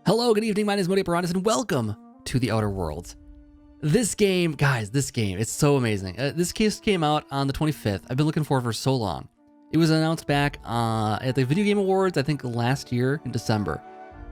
Hello, good evening, my name is Modi Piranhas, and welcome to The Outer Worlds. This game, guys, it's so amazing. This case came out on the 25th. I've been looking for so long. It was announced back at the Video Game Awards, I think last year in December.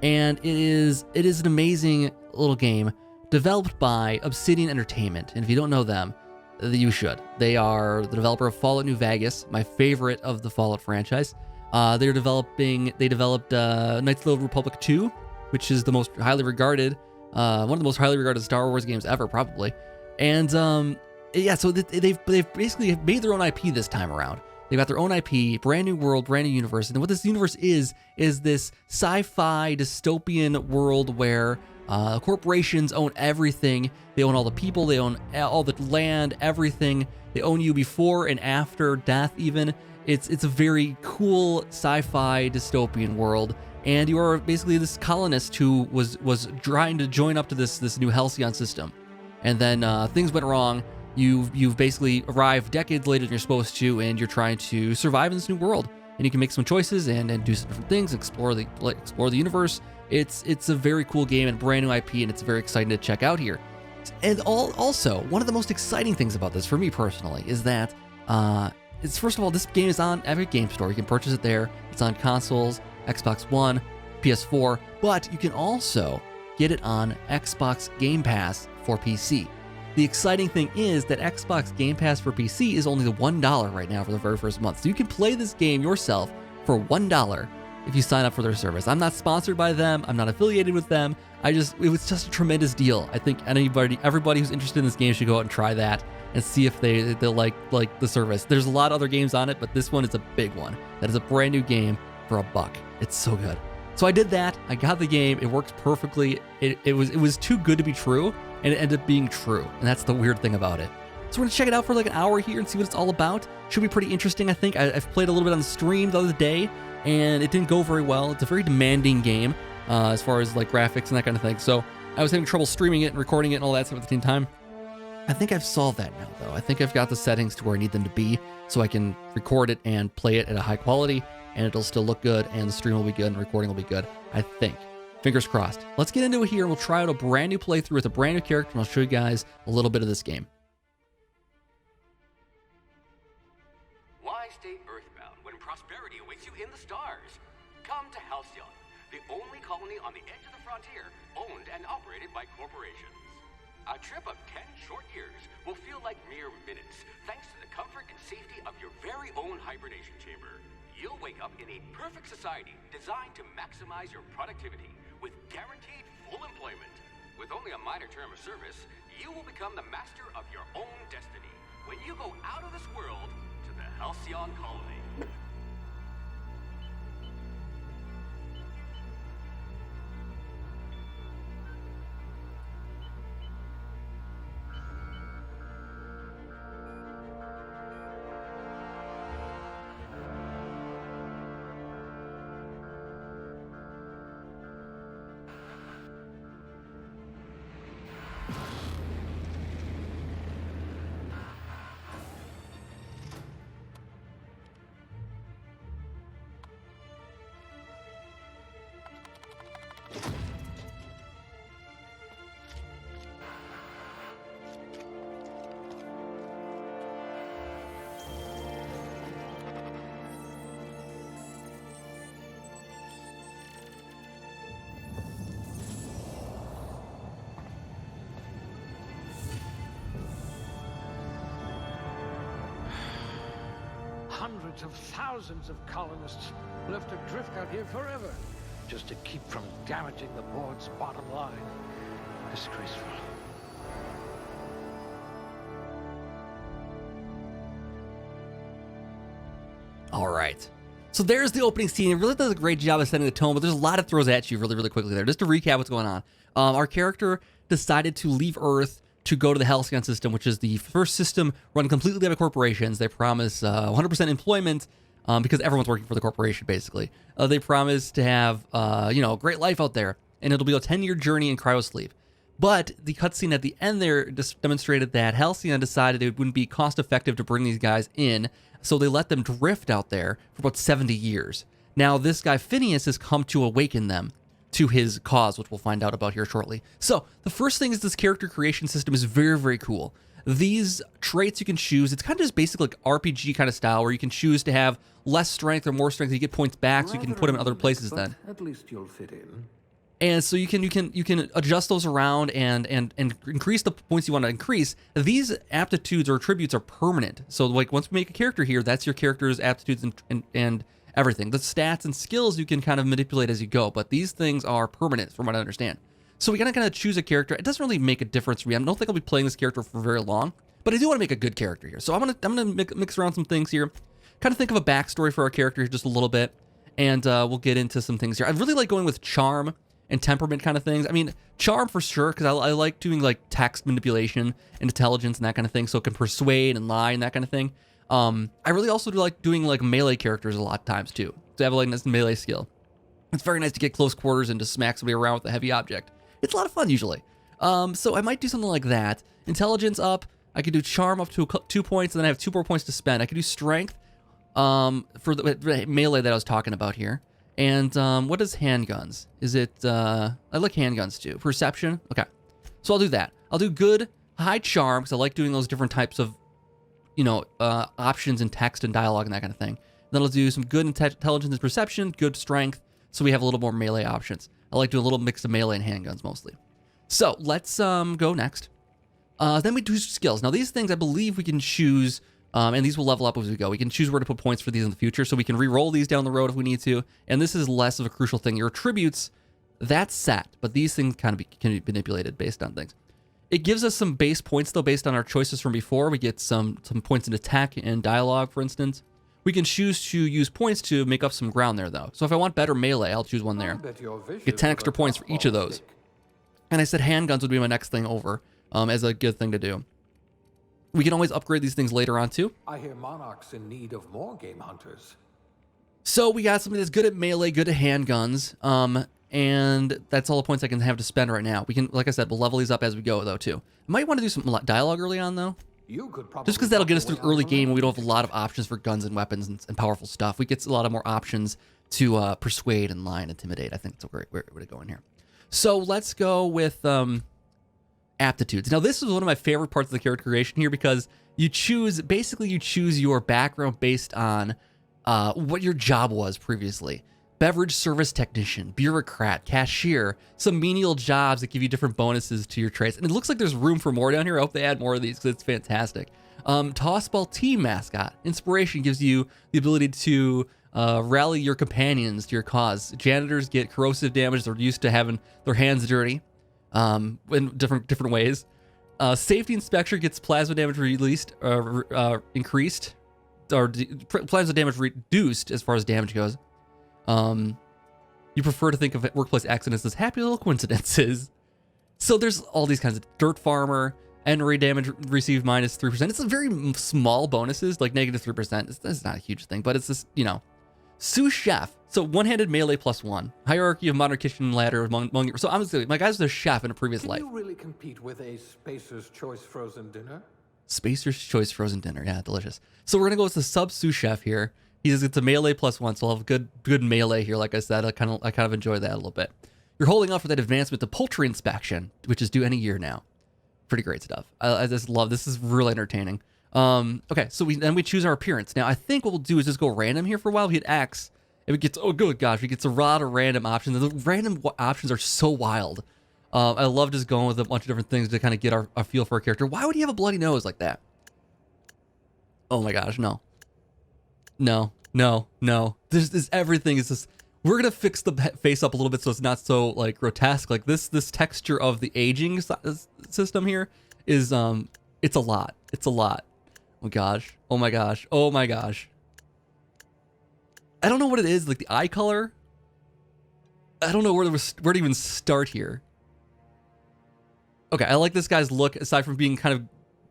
And it is an amazing little game developed by Obsidian Entertainment. And if you don't know them, you should. They are the developer of Fallout New Vegas, my favorite of the Fallout franchise. They developed Knights of the Old Republic 2, which is the most highly regarded, one of the most highly regarded Star Wars games ever, probably. And yeah, so they've basically made their own IP this time around. They've got their own IP, brand new world, brand new universe. And what this universe is this sci-fi dystopian world where corporations own everything. They own all the people, they own all the land, everything. They own you before and after death even. It's a very cool sci-fi dystopian world. And you are basically this colonist who was trying to join up to this new Halcyon system. And then things went wrong. You've basically arrived decades later than you're supposed to, and you're trying to survive in this new world. And you can make some choices and do some different things, explore the universe. It's a very cool game and brand new IP, and it's very exciting to check out here. And also, one of the most exciting things about this, for me personally, is that it's first of all, this game is on Epic Game Store. You can purchase it there. It's on consoles, Xbox One, PS4, but you can also get it on Xbox Game Pass for PC. The exciting thing is that Xbox Game Pass for PC is only $1 right now for the very first month. So you can play this game yourself for $1 if you sign up for their service. I'm not sponsored by them. I'm not affiliated with them. It was just a tremendous deal. I think everybody who's interested in this game should go out and try that and see if they like the service. There's a lot of other games on it, but this one is a big one. That is a brand new game for $1. It's so good. So I did that. I got the game. It works perfectly. It was too good to be true, and it ended up being true. And that's the weird thing about it. So we're gonna check it out for like an hour here and see what it's all about. Should be pretty interesting, I think. I've played a little bit on the stream the other day, and it didn't go very well. It's a very demanding game as far as like graphics and that kind of thing. So I was having trouble streaming it and recording it and all that stuff at the same time. I think I've solved that now, though. I think I've got the settings to where I need them to be, so I can record it and play it at a high quality, and it'll still look good, and the stream will be good, and the recording will be good, I think. Fingers crossed. Let's get into it here, and we'll try out a brand new playthrough with a brand new character, and I'll show you guys a little bit of this game. Why stay earthbound when prosperity awaits you in the stars? Come to Halcyon, the only colony on the edge of the frontier, owned and operated by corporations. A trip of 10 short years will feel like mere minutes, thanks to the comfort and safety of your very own hibernation chamber. You'll wake up in a perfect society designed to maximize your productivity with guaranteed full employment. With only a minor term of service, you will become the master of your own destiny when you go out of this world to the Halcyon colony. Hundreds of thousands of colonists left adrift out here forever, just to keep from damaging the board's bottom line. Disgraceful. All right. So there's the opening scene. It really does a great job of setting the tone, but there's a lot it throws at you really, really quickly there. Just to recap what's going on. Our character decided to leave Earth to go to the Halcyon system, which is the first system run completely by corporations. They promise 100% employment because everyone's working for the corporation, basically. They promise to have, a great life out there, and it'll be a 10-year journey in cryosleep. But the cutscene at the end there just demonstrated that Halcyon decided it wouldn't be cost-effective to bring these guys in, so they let them drift out there for about 70 years. Now, this guy, Phineas, has come to awaken them to his cause, which we'll find out about here shortly. So the first thing is this character creation system is very, very cool. These traits you can choose, it's kind of just basic like RPG kind of style where you can choose to have less strength or more strength. You get points back, so you can put them in other places then. At least you'll fit in. And so you can adjust those around and increase the points you want to increase. These aptitudes or attributes are permanent. So like once we make a character here, that's your character's aptitudes and everything. The stats and skills you can kind of manipulate as you go, but these things are permanent from what I understand. So we gotta kind of choose a character. It doesn't really make a difference for me. I don't think I'll be playing this character for very long, but I do want to make a good character here. So I'm gonna mix around some things here, kind of think of a backstory for our character here just a little bit, and we'll get into some things here. I really like going with charm and temperament kind of things. I mean, charm for sure, because I like doing like text manipulation and intelligence and that kind of thing, so it can persuade and lie and that kind of thing. I really also do like doing like melee characters a lot of times too, to have like this melee skill. It's very nice to get close quarters and to smack somebody around with a heavy object. It's a lot of fun usually. So I might do something like that. Intelligence up. I could do charm up to 2 points, and then I have 2 more points to spend. I could do strength for the melee that I was talking about here. And what is handguns? Is it, I like handguns too. Perception, okay. So I'll do that. I'll do good, high charm, because I like doing those different types of, options in text and dialogue and that kind of thing. Then I'll do some good intelligence and perception, good strength, so we have a little more melee options. I like doing a little mix of melee and handguns mostly. So let's go next. Then we do skills. Now these things I believe we can choose, and these will level up as we go. We can choose where to put points for these in the future, so we can re-roll these down the road if we need to. And this is less of a crucial thing. Your attributes, that's set, but these things can be manipulated based on things. It gives us some base points though, based on our choices from before. We get some points in attack and dialogue, for instance. We can choose to use points to make up some ground there though. So if I want better melee, I'll choose one there. Get 10 extra points for each of those. And I said handguns would be my next thing over, as a good thing to do. We can always upgrade these things later on too. I hear Monarch's in need of more game hunters. So we got something that's good at melee, good at handguns, and that's all the points I can have to spend right now. We can, like I said, we'll level these up as we go though too. Might want to do some dialogue early on though. You could probably just because that'll get us through early game when we don't have a lot of options for guns and weapons and powerful stuff. We get a lot of more options to persuade and lie and intimidate. I think that's a great way to go in here. So let's go with aptitudes. Now this is one of my favorite parts of the character creation here, because you choose your background based on what your job was previously. Beverage service technician, bureaucrat, cashier, some menial jobs that give you different bonuses to your traits. And it looks like there's room for more down here. I hope they add more of these because it's fantastic. Tossball team mascot. Inspiration gives you the ability to rally your companions to your cause. Janitors get corrosive damage. They're used to having their hands dirty in different ways. Safety inspector gets plasma damage released, increased, or plasma damage reduced as far as damage goes. You prefer to think of workplace accidents as happy little coincidences. So there's all these kinds of dirt farmer, NRA damage received minus 3%. It's a very small bonuses, like negative 3%. That's not a huge thing, but it's just, sous chef. So one-handed melee +1. Hierarchy of modern kitchen ladder among so obviously my guys was a chef in a previous life. Can you really compete with a Spacer's Choice frozen dinner? Spacer's Choice frozen dinner. Yeah, delicious. So we're gonna go with the sub sous chef here. It's a melee +1, so I'll have good melee here. Like I said, I kind of enjoy that a little bit. You're holding off for that advancement to poultry inspection, which is due any year now. Pretty great stuff. I just love this. Is really entertaining. Okay, so we choose our appearance. Now I think what we'll do is just go random here for a while. We hit X, and we get oh good gosh, we get a lot of random options. The random options are so wild. I love just going with a bunch of different things to kind of get our feel for our character. Why would he have a bloody nose like that? Oh my gosh, no. No. This everything is just. We're gonna fix the face up a little bit so it's not so like grotesque. Like this texture of the aging system here is it's a lot. It's a lot. Oh gosh. Oh my gosh. Oh my gosh. I don't know what it is. Like the eye color. I don't know where to even start here. Okay, I like this guy's look. Aside from being kind of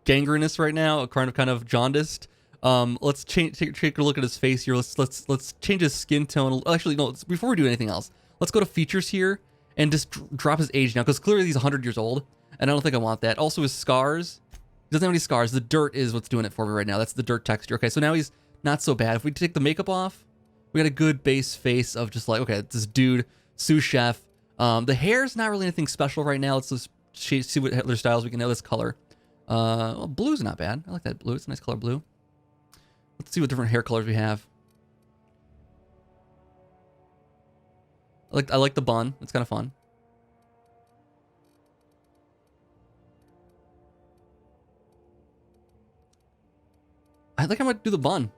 gangrenous right now, kind of jaundiced. Let's take a look at his face here. Let's change his skin tone. Actually, no. Before we do anything else, let's go to features here and just drop his age now, because clearly he's 100 years old, and I don't think I want that. Also, his scars. He doesn't have any scars. The dirt is what's doing it for me right now. That's the dirt texture. Okay, so now he's not so bad. If we take the makeup off, we got a good base face of just like, okay, this dude, sous chef, The hair's not really anything special right now. Let's just see what other styles we can know. This color. Well, blue's not bad. I like that blue. It's a nice color blue. Let's see what different hair colors we have. I like the bun. It's kind of fun. I think I might do the bun.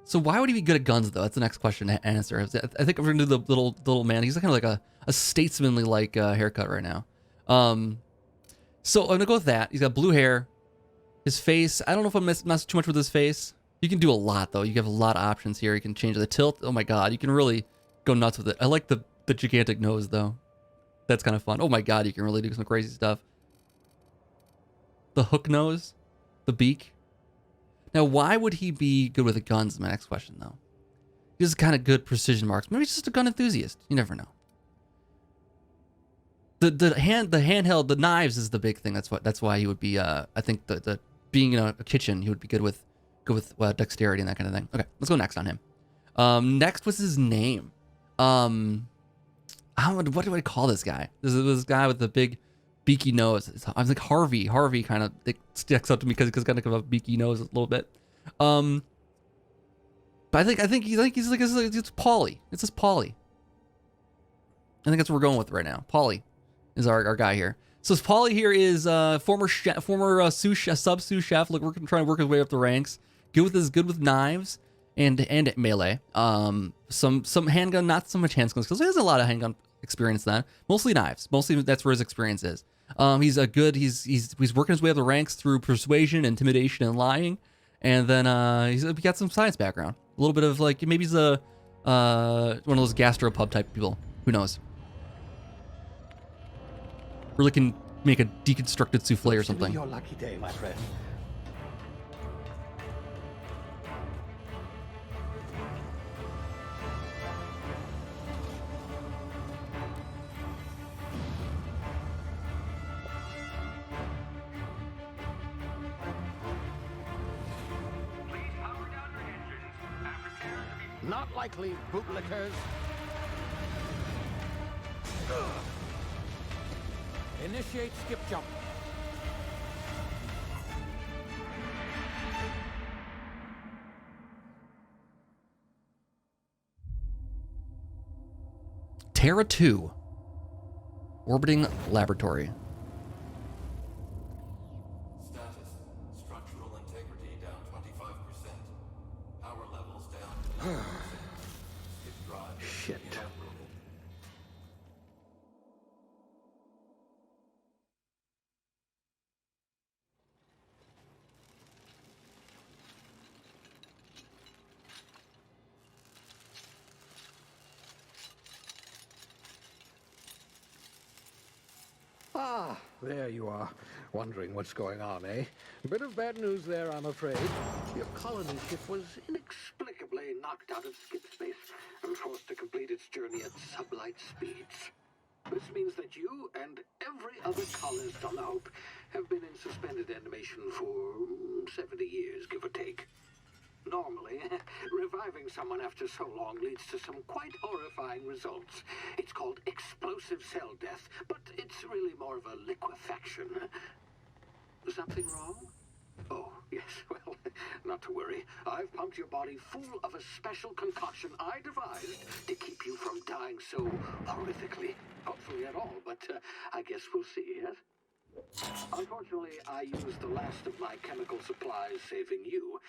So why would he be good at guns, though? That's the next question to answer. I think we're gonna do the little man. He's kind of like a statesmanly like haircut right now. So I'm gonna go with that. He's got blue hair. His face. I don't know if I'm messing too much with his face. You can do a lot though. You have a lot of options here. You can change the tilt. Oh my god, you can really go nuts with it. I like the gigantic nose though. That's kind of fun. Oh my god, you can really do some crazy stuff. The hook nose, the beak. Now, why would he be good with the guns? Is my next question, though. He's kind of good precision marks. Maybe he's just a gun enthusiast. You never know. The handheld, the knives is the big thing. That's why he would be. I think the being in a kitchen, he would be good with dexterity and that kind of thing. Okay, let's go next on him. Next was his name. What do I call this guy? This guy with the big beaky nose. I was like Harvey. Harvey kind of sticks out to me because he's got a beaky nose a little bit. But I think he's like it's Paulie. It's just Paulie. I think that's what we're going with right now. Paulie is our guy here. So Paulie here is former sub sous chef. Like we're trying to work his way up the ranks. Good with knives and melee. Some handgun, not so much handguns because he has a lot of handgun experience. Then mostly knives. Mostly that's where his experience is. He's working his way up the ranks through persuasion, intimidation, and lying, and then he's got some science background. A little bit of like maybe he's one of those gastropub type people. Who knows? Really can make a deconstructed souffle or something. Your lucky day, my friend. Not likely, bootlickers. Initiate skip jump. Terra 2. Orbiting laboratory. Status. Structural integrity down 25%. Power levels down. Skip drive. Shit. Ah, there you are. Wondering what's going on, eh? Bit of bad news there, I'm afraid. Your colony ship was inexplicably knocked out of skip space and forced to complete its journey at sublight speeds. This means that you and every other colonist on the Hope have been in suspended animation for 70 years, give or take. Normally, reviving someone after so long leads to some quite horrifying results. It's called explosive cell death, but it's really more of a liquefaction. Something wrong? Oh, yes, well, not to worry. I've pumped your body full of a special concoction I devised to keep you from dying so horrifically. Hopefully at all, but I guess we'll see, yes? Unfortunately, I used the last of my chemical supplies saving you.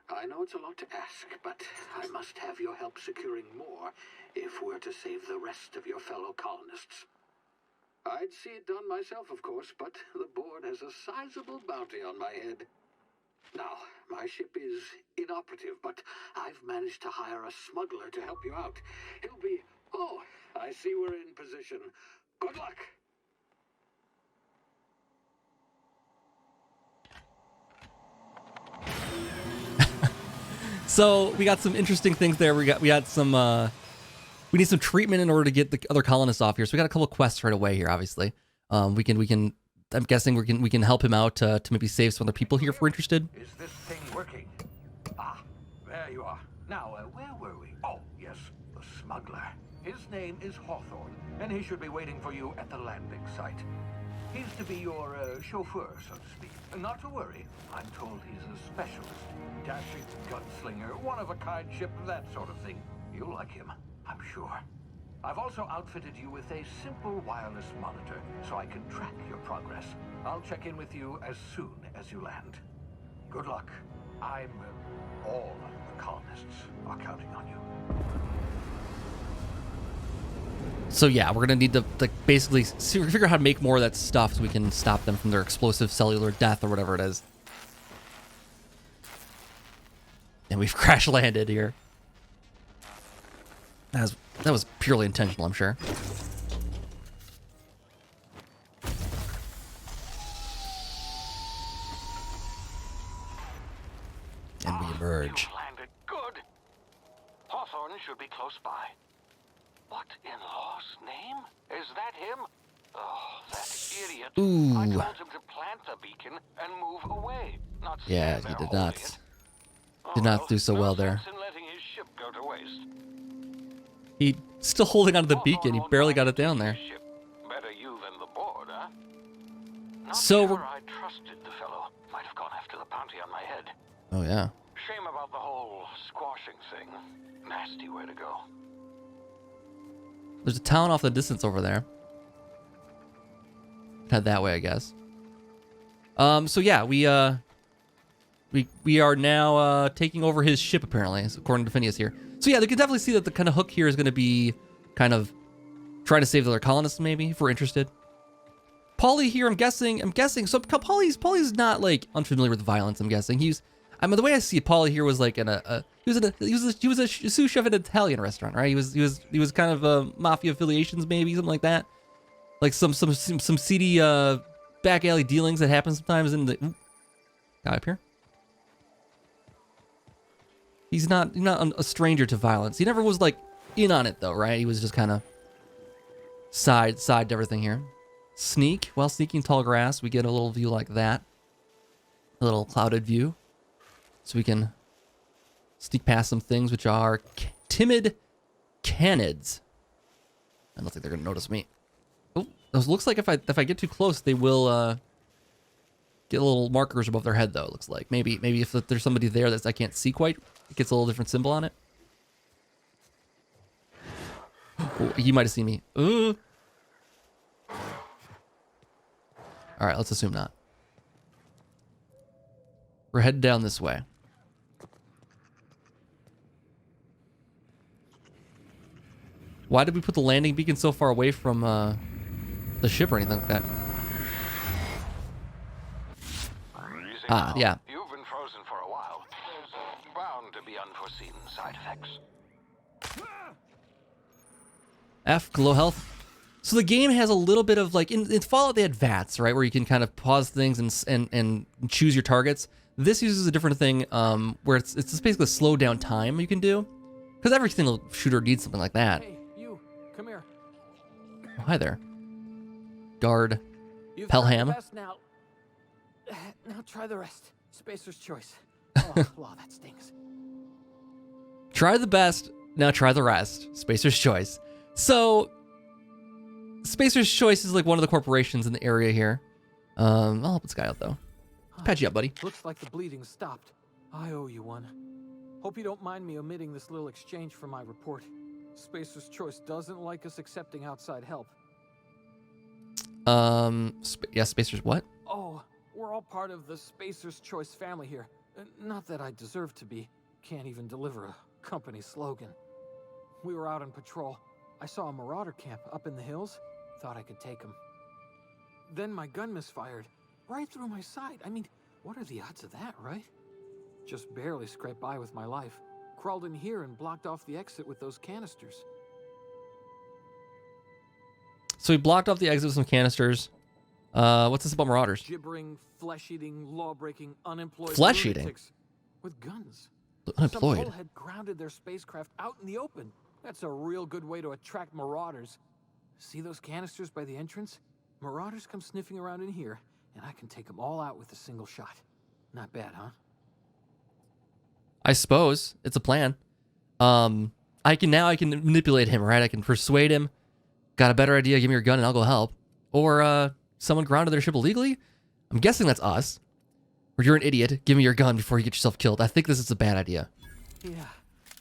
I know it's a lot to ask, but I must have your help securing more if we're to save the rest of your fellow colonists. I'd see it done myself, of course, but the board has a sizable bounty on my head. Now, my ship is inoperative, but I've managed to hire a smuggler to help you out. He'll be... Oh, I see we're in position. Good luck! So we got some interesting things there. We got some we need some treatment in order to get the other colonists off here. So we got a couple of quests right away here. Obviously, we can. I'm guessing we can help him out to maybe save some other people here if we're interested. Is this thing working? Ah, there you are. Now, where were we? Oh, yes, the smuggler. His name is Hawthorne, and he should be waiting for you at the landing site. He's to be your chauffeur, so to speak. Not to worry. I'm told he's a specialist. Dashing gunslinger, one-of-a-kind ship, that sort of thing. You'll like him, I'm sure. I've also outfitted you with a simple wireless monitor, so I can track your progress. I'll check in with you as soon as you land. Good luck. All the colonists are counting on you. So yeah, we're gonna need to basically figure out how to make more of that stuff so we can stop them from their explosive cellular death or whatever it is. And we've crash landed here. That was purely intentional, I'm sure. And we emerge. You landed good. Hawthorne should be close by. What in law's name? Is that him? Oh, that idiot. Ooh. I told him to plant the beacon and move away. Not Yeah, stand he there did not. holding it. Did not do so well there. No sense in letting his ship go to waste. He still holding onto the beacon. He barely got it down there. Better you than the board, huh? Not So sure I trusted the fellow. Might have gone after the bounty on my head. Oh yeah. Shame about the whole squashing thing. Nasty way to go. There's a town off the distance over there. Head that way, I guess. So yeah, we are now taking over his ship apparently, according to Phineas here. So yeah, they can definitely see that the kind of hook here is going to be kind of trying to save the other colonists, maybe, if we're interested. Paulie here, I'm guessing. So Paulie's not like unfamiliar with violence. I'm guessing the way I see it, Paulie here was like he was a sous chef at an Italian restaurant, right? He was kind of mafia affiliations, maybe something like that. Like some seedy back alley dealings that happen sometimes in the guy up here. He's not a stranger to violence. He never was like in on it though, right? He was just kind of side to everything here. Sneak. While sneaking tall grass, we get a little view like that. A little clouded view. So we can sneak past some things which are timid canids. I don't think they're gonna notice me. Oh, those looks like if I get too close, they will get little markers above their head though. It looks like maybe if there's somebody there that I can't see quite, it gets a little different symbol on it. Oh, he might have seen me. All right, let's assume not. We're headed down this way. Why did we put the landing beacon so far away from the ship or anything like that? Ah, yeah. You've been frozen for a while. There's bound to be unforeseen side effects. Low health. So the game has a little bit of like in Fallout they had VATS, right, where you can kind of pause things and choose your targets. This uses a different thing where it's just basically a slow down time you can do, because every single shooter needs something like that. Hey, you, come here. Oh, hi there, guard. You've Pelham. done the best now. Now try the rest. Spacer's choice. Oh, wow, that stings. Try the best. Now try the rest. Spacer's choice. So, Spacer's choice is like one of the corporations in the area here. I'll help this guy out though. Patch you up, buddy. Looks like the bleeding stopped. I owe you one. Hope you don't mind me omitting this little exchange from my report. Spacer's choice doesn't like us accepting outside help. Yeah, Spacer's what? Oh, we're all part of the Spacer's Choice family here. Not that I deserve to be. Can't even deliver a company slogan. We were out on patrol. I saw a marauder camp up in the hills. Thought I could take him. Then my gun misfired. Right through my side. I mean, what are the odds of that, right? Just barely scraped by with my life. Crawled in here and blocked off the exit with those canisters. So he blocked off the exit with some canisters. What's this about marauders? Gibbering, flesh-eating, law-breaking, unemployed Flesh-eating? lunatics with guns. Unemployed. Some hole had grounded their spacecraft out in the open. That's a real good way to attract marauders. See those canisters by the entrance? Marauders come sniffing around in here, and I can take them all out with a single shot. Not bad, huh? I suppose it's a plan. I can manipulate him, right? I can persuade him. Got a better idea? Give me your gun and I'll go help. Or someone grounded their ship illegally. I'm guessing that's us. Or you're an idiot. Give me your gun before you get yourself killed. I think this is a bad idea. Yeah,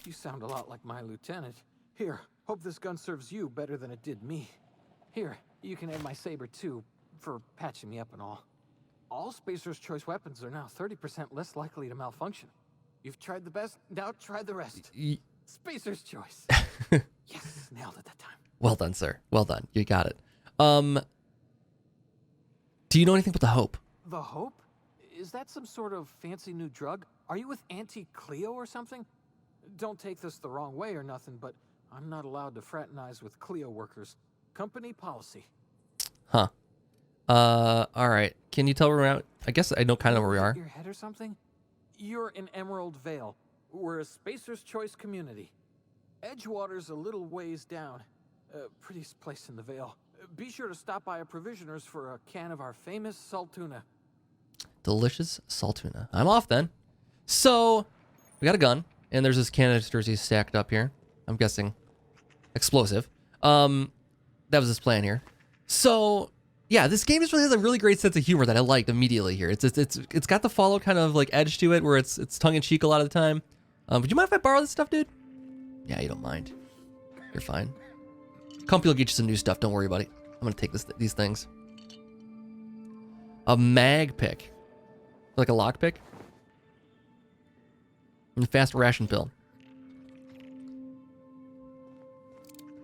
you sound a lot like my lieutenant. Here, hope this gun serves you better than it did me. Here, you can have my saber too, for patching me up and all. All Spacer's Choice weapons are now 30% less likely to malfunction. You've tried the best, now try the rest. Spacer's Choice. Yes, nailed it that time. Well done, sir. Well done. You got it. Do you know anything about the Hope? The Hope? Is that some sort of fancy new drug? Are you with Auntie Cleo or something? Don't take this the wrong way or nothing, but I'm not allowed to fraternize with Cleo workers. Company policy. Huh. All right. Can you tell where we're at? I guess I know kind of where we are. Your head or something? You're in Emerald Vale. We're a Spacer's Choice community. Edgewater's a little ways down. Prettiest place in the Vale. Be sure to stop by a provisioner's for a can of our famous salt tuna. Delicious salt tuna. I'm off then. So, we got a gun, and there's this canisters he's stacked up here. I'm guessing explosive. That was his plan here. So, yeah, this game just really has a really great sense of humor that I liked immediately here. It's got the Fallout kind of like edge to it, where it's tongue in cheek a lot of the time. Would you mind if I borrow this stuff, dude? Yeah, you don't mind. You're fine. Company will get you some new stuff. Don't worry, buddy. I'm gonna take these things. A mag pick, like a lock pick, and a fast ration pill.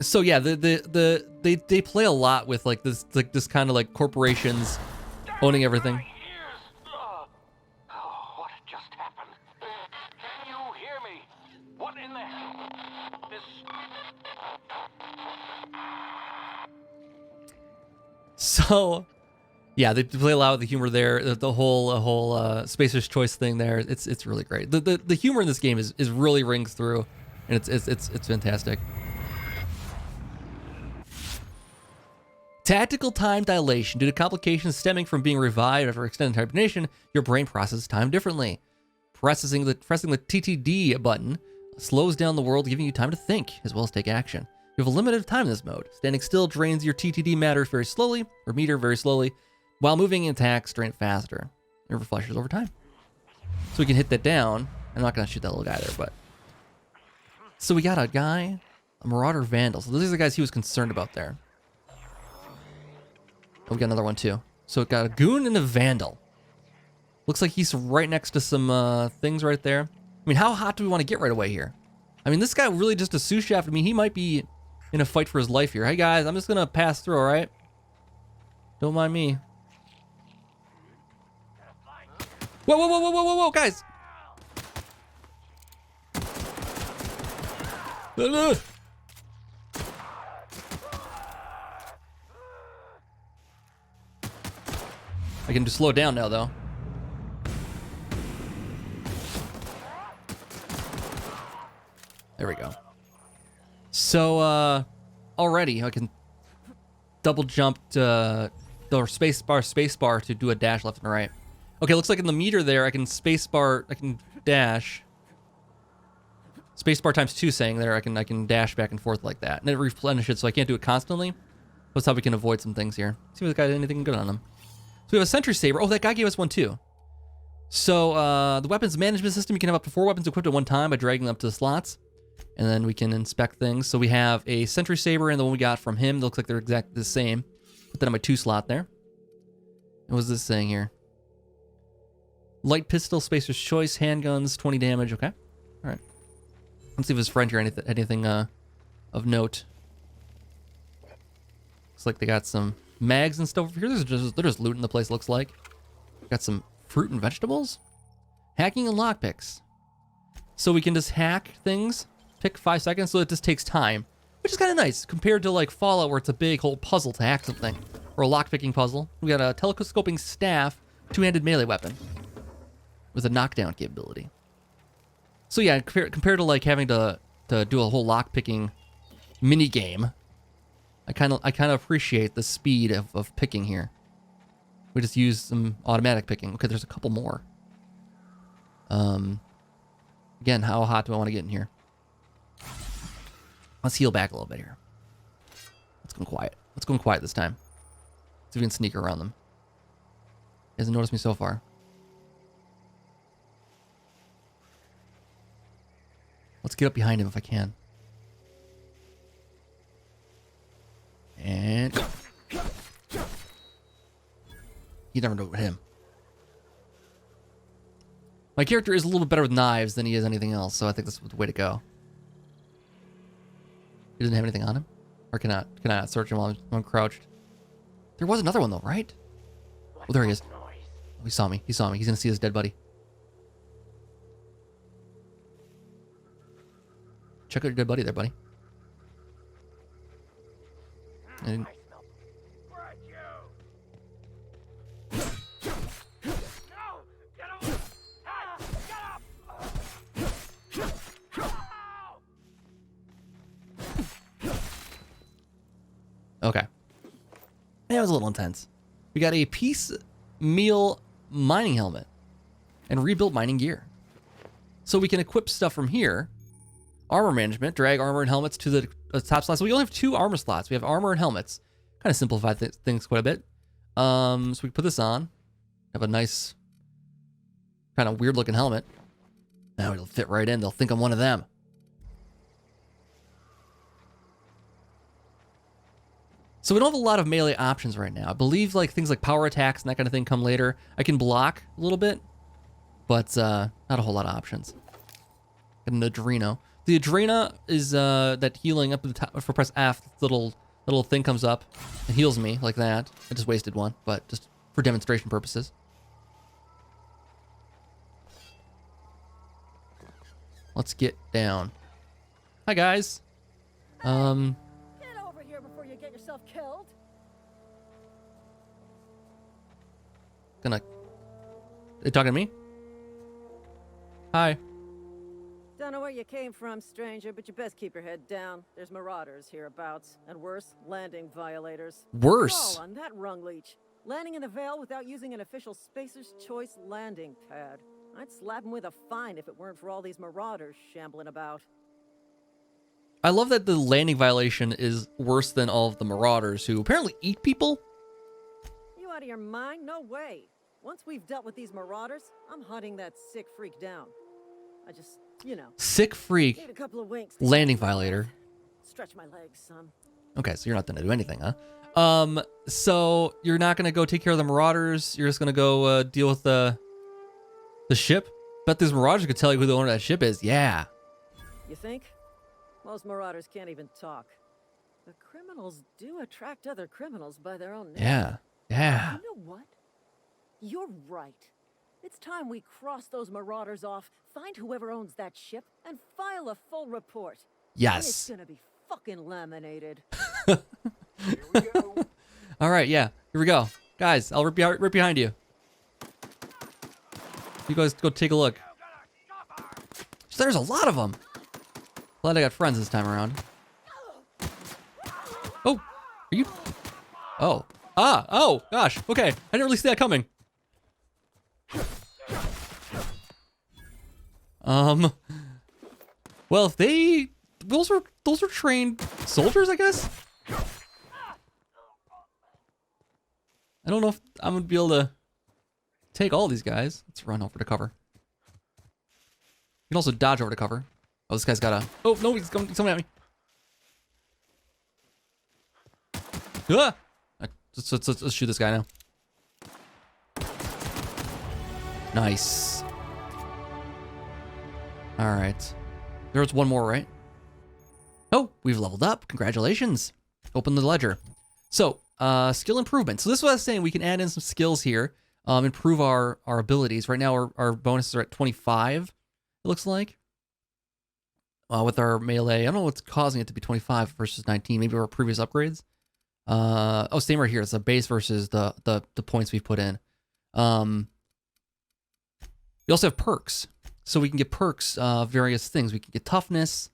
So yeah, they play a lot with like this kind of like corporations owning everything. What just happened? Can you hear me? What in the hell? So, yeah, they play a lot with the humor there. The whole Spacer's Choice thing there. It's really great. The humor in this game is really rings through, and it's fantastic. Tactical time dilation. Due to complications stemming from being revived after extended hibernation, your brain processes time differently. Pressing the TTD button slows down the world, giving you time to think as well as take action. You have a limited time in this mode. Standing still drains your TTD matter very slowly, or meter very slowly, while moving and attacks drain it faster. It refreshes over time. So we can hit that down. I'm not going to shoot that little guy there, but... So we got a guy, a Marauder Vandal. So those are the guys he was concerned about there. Oh, we got another one too. So we got a Goon and a Vandal. Looks like he's right next to some things right there. I mean, how hot do we want to get right away here? I mean, this guy really just a sous chef. I mean, he might be in a fight for his life here. Hey guys, I'm just gonna pass through, all right? Don't mind me. Whoa, whoa, whoa, whoa, whoa, whoa, whoa, guys! I can just slow down now, though. There we go. So, already I can double jump to or space bar to do a dash left and right. Okay, looks like in the meter there I can I can dash. Space bar times 2 saying there I can dash back and forth like that. And it replenishes, so I can't do it constantly. That's how we can avoid some things here. See if the guy had anything good on him. So we have a sentry saber. Oh, that guy gave us one too. So the weapons management system, you can have up to 4 weapons equipped at one time by dragging them up to the slots. And then we can inspect things. So we have a sentry saber and the one we got from him. It looks like they're exactly the same. Put that on my 2 slot there. And what's this saying here? Light pistol, Spacer's Choice, handguns, 20 damage. Okay. All right. Let's see if his friend here anything of note. Looks like they got some mags and stuff over here. They're just looting the place, looks like. Got some fruit and vegetables. Hacking and lockpicks. So we can just hack things. Pick 5 seconds, so it just takes time. Which is kind of nice compared to like Fallout where it's a big whole puzzle to hack something. Or a lockpicking puzzle. We got a telescoping staff, 2-handed melee weapon. With a knockdown capability. So yeah, compared to like having to do a whole lockpicking mini game, I kind of appreciate the speed of picking here. We just use some automatic picking. Okay, there's a couple more. Again, how hot do I want to get in here? Let's heal back a little bit here. Let's go quiet. Let's go quiet this time. See if we can sneak around them. He hasn't noticed me so far. Let's get up behind him if I can. And you never know with him. My character is a little bit better with knives than he is anything else, so I think that's the way to go. He doesn't have anything on him? Or can I not search him while I'm crouched? There was another one though, right? Oh, there he is. Oh, he saw me. He saw me. He's gonna see his dead buddy. Check out your dead buddy there, buddy. And okay. That was a little intense. We got a piece meal mining helmet and rebuilt mining gear. So we can equip stuff from here. Armor management, drag armor and helmets to the top slots. So we only have 2 armor slots. We have armor and helmets. Kind of simplified things quite a bit. So we put this on. Have a nice, kind of weird looking helmet. Now it'll fit right in. They'll think I'm one of them. So we don't have a lot of melee options right now. I believe like things like power attacks and that kind of thing come later. I can block a little bit, but not a whole lot of options. Got an Adreno. The Adrena is that healing up at the top. If I press F, little thing comes up and heals me like that. I just wasted one, but just for demonstration purposes. Let's get down. Hi guys. Get over here before you get yourself killed. Gonna. They talking to me? Hi. Don't know where you came from, stranger, but you best keep your head down. There's marauders hereabouts, and worse, landing violators. Worse. All on that rung leech. Landing in the Vale without using an official Spacer's Choice landing pad. I'd slap him with a fine if it weren't for all these marauders shambling about. I love that the landing violation is worse than all of the marauders who apparently eat people. You out of your mind? No way. Once we've dealt with these marauders, I'm hunting that sick freak down. I just, you know. Sick freak. Need a couple of winks. Landing violator. Stretch my legs, son. Okay, so you're not gonna do anything, huh? So you're not gonna go take care of the marauders. You're just gonna go deal with the ship. Bet these marauders could tell you who the owner of that ship is. Yeah. You think? Most marauders can't even talk. The criminals do attract other criminals by their own name. Yeah. Yeah. You know what? You're right. It's time we cross those marauders off, find whoever owns that ship, and file a full report. Yes. And it's gonna be fucking laminated. Here we go. All right. Yeah. Here we go, guys. I'll rip behind you. You guys go take a look. So there's a lot of them. Glad I got friends this time around. Oh, are you? Oh. Ah. Oh. Gosh. Okay. I didn't really see that coming. Well, if those are trained soldiers, I guess. I don't know if I'm gonna be able to take all these guys. Let's run over to cover. You can also dodge over to cover. Oh, this guy's got a. Oh no, he's coming at me. Ah! Let's shoot this guy now. Nice. All right. There's one more, right? Oh, we've leveled up. Congratulations. Open the ledger. So, skill improvement. So this is what I was saying. We can add in some skills here, improve our abilities. Right now, our bonuses are at 25, it looks like. With our melee, I don't know what's causing it to be 25 versus 19. Maybe our previous upgrades. Oh, same right here. It's the base versus the points we've put in. We also have perks. So we can get perks of various things. We can get toughness,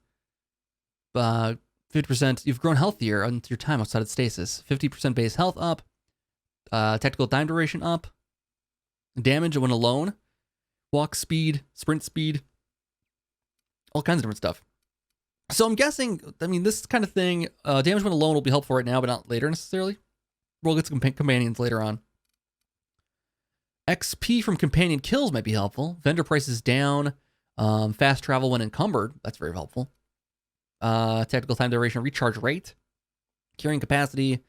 50%. You've grown healthier on your time outside of stasis. 50% base health up, tactical time duration up, damage when alone, walk speed, sprint speed, all kinds of different stuff. So I'm guessing, I mean, this kind of thing, damage when alone will be helpful right now, but not later necessarily. We'll get some companions later on. XP from companion kills might be helpful. Vendor prices down. Fast travel when encumbered. That's very helpful. Tactical time duration, recharge rate. Carrying capacity.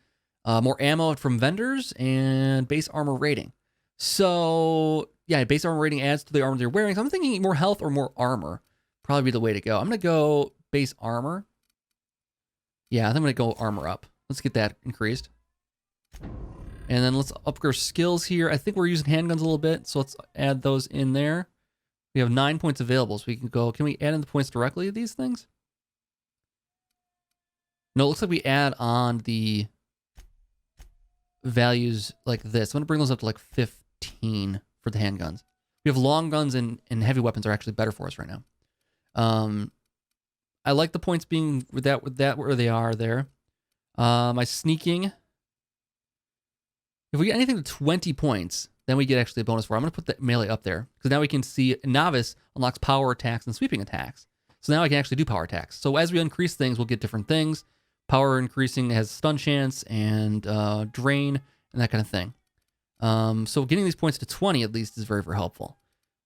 More ammo from vendors. And base armor rating. So, yeah, base armor rating adds to the armor you're wearing. So I'm thinking more health or more armor. Probably be the way to go. I'm going to go base armor. Yeah, I think I'm going to go armor up. Let's get that increased. And then let's upgrade our skills here. I think we're using handguns a little bit, so let's add those in there. We have 9 points available, so we can go. Can we add in the points directly to these things? No, it looks like we add on the values like this. I'm going to bring those up to like 15 for the handguns. We have long guns and heavy weapons are actually better for us right now. I like the points being with that where they are there. My sneaking. If we get anything to 20 points, then we get actually a bonus for it. I'm going to put the melee up there because now we can see Novice unlocks power attacks and sweeping attacks. So now I can actually do power attacks. So as we increase things, we'll get different things. Power increasing has stun chance and drain and that kind of thing. So getting these points to 20 at least is very, very helpful.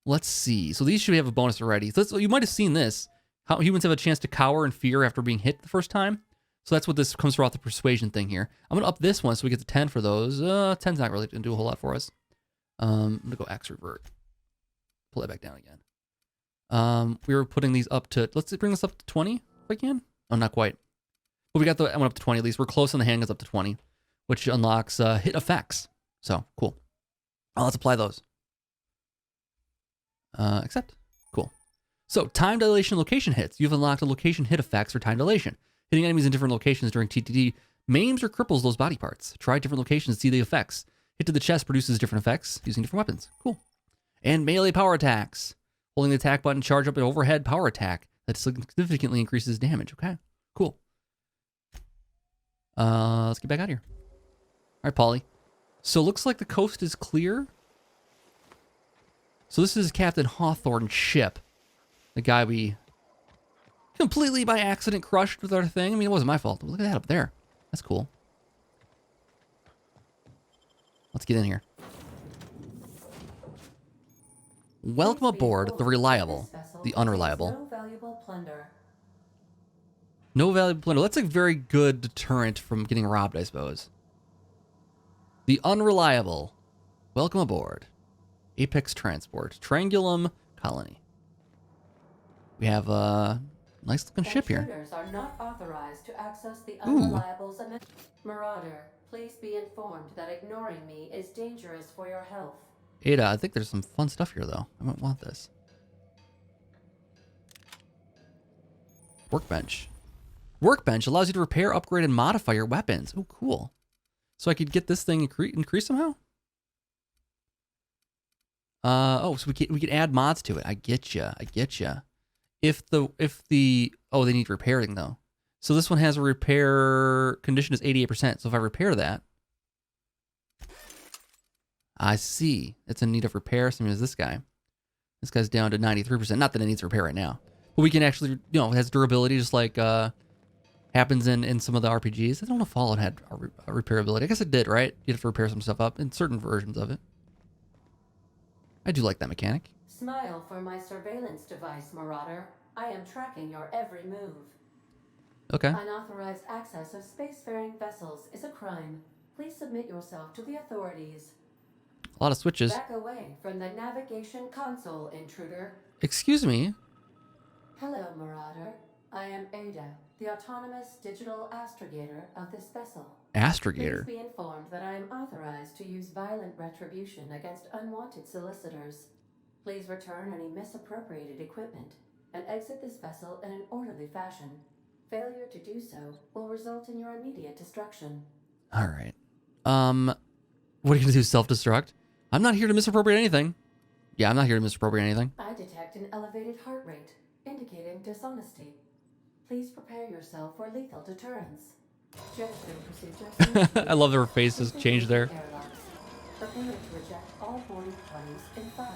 Let's see. So these should have a bonus already. So you might have seen this. How humans have a chance to cower in fear after being hit the first time. So that's what this comes throughout the persuasion thing here. I'm going to up this one so we get to 10 for those. 10's not really going to do a whole lot for us. I'm going to go axe revert. Pull that back down again. We were putting these up to, let's bring this up to 20 if I can. Oh, not quite. But we got the, I went up to 20 at least. We're close on the handguns up to 20, which unlocks hit effects. So cool. Let's apply those. Accept. Cool. So time dilation location hits. You've unlocked a location hit effects for time dilation. Hitting enemies in different locations during TTD maims or cripples those body parts. Try different locations to see the effects. Hit to the chest produces different effects using different weapons. Cool. And melee power attacks. Holding the attack button, charge up an overhead power attack that significantly increases damage. Okay, cool. Let's get back out of here. All right, Polly. So looks like the coast is clear. So this is Captain Hawthorne's ship. The guy we completely by accident crushed with our thing. I mean, it wasn't my fault. Look at that up there. That's cool. Let's get in here. Welcome aboard the Reliable, the Unreliable. No valuable plunder. No valuable plunder. That's a very good deterrent from getting robbed, I suppose. The Unreliable. Welcome aboard. Apex Transport. Triangulum Colony. We have a nice looking ship here. Intruders are not authorized to access the Ooh. Unreliable's Marauder, please be informed that ignoring me is dangerous for your health. Ada, I think there's some fun stuff here, though. I might want this. Workbench. Workbench allows you to repair, upgrade, and modify your weapons. Oh, cool. So I could get this thing increased somehow? So we could add mods to it. I get you. If the oh, they need repairing though. So this one has a repair condition is 88%. So if I repair that, I see it's in need of repair. Same as this guy. This guy's down to 93%. Not that it needs repair right now, but we can actually, it has durability just like happens in some of the RPGs. I don't know if Fallout had a repairability. I guess it did, right? You'd have to repair some stuff up in certain versions of it. I do like that mechanic. Smile for my surveillance device, Marauder. I am tracking your every move. Okay. Unauthorized access of spacefaring vessels is a crime. Please submit yourself to the authorities. A lot of switches. Back away from the navigation console, intruder. Excuse me. Hello, Marauder. I am Ada, the autonomous digital astrogator of this vessel. Astrogator. Please be informed that I am authorized to use violent retribution against unwanted solicitors. Please return any misappropriated equipment and exit this vessel in an orderly fashion. Failure to do so will result in your immediate destruction. All right. What are you gonna do? Self-destruct? I'm not here to misappropriate anything. Yeah, I'm not here to misappropriate anything. I detect an elevated heart rate, indicating dishonesty. Please prepare yourself for lethal deterrence. I love their faces change there. Prepare to reject all boarding parties in 5,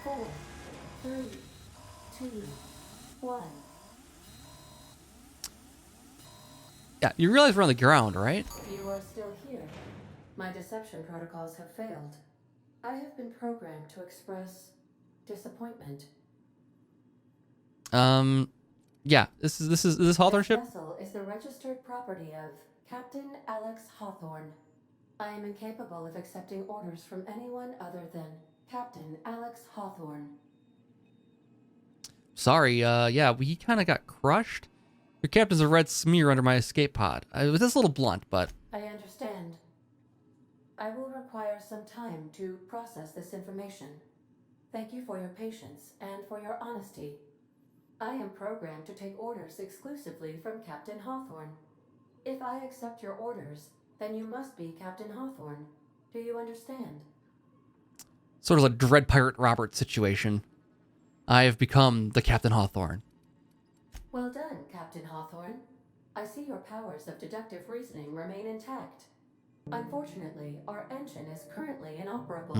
4, 3, 2, 1. Yeah, you realize we're on the ground, right? You are still here. My deception protocols have failed. I have been programmed to express disappointment. Yeah, this is Hawthorne This ship? vessel is the registered property of Captain Alex Hawthorne. I am incapable of accepting orders from anyone other than Captain Alex Hawthorne. Sorry, yeah, we kind of got crushed. Your captain's a red smear under my escape pod. It was just a little blunt, but... I understand. I will require some time to process this information. Thank you for your patience and for your honesty. I am programmed to take orders exclusively from Captain Hawthorne. If I accept your orders, then you must be Captain Hawthorne. Do you understand? Sort of a Dread Pirate Robert situation. I have become the Captain Hawthorne. Well done, Captain Hawthorne. I see your powers of deductive reasoning remain intact. Unfortunately, our engine is currently inoperable.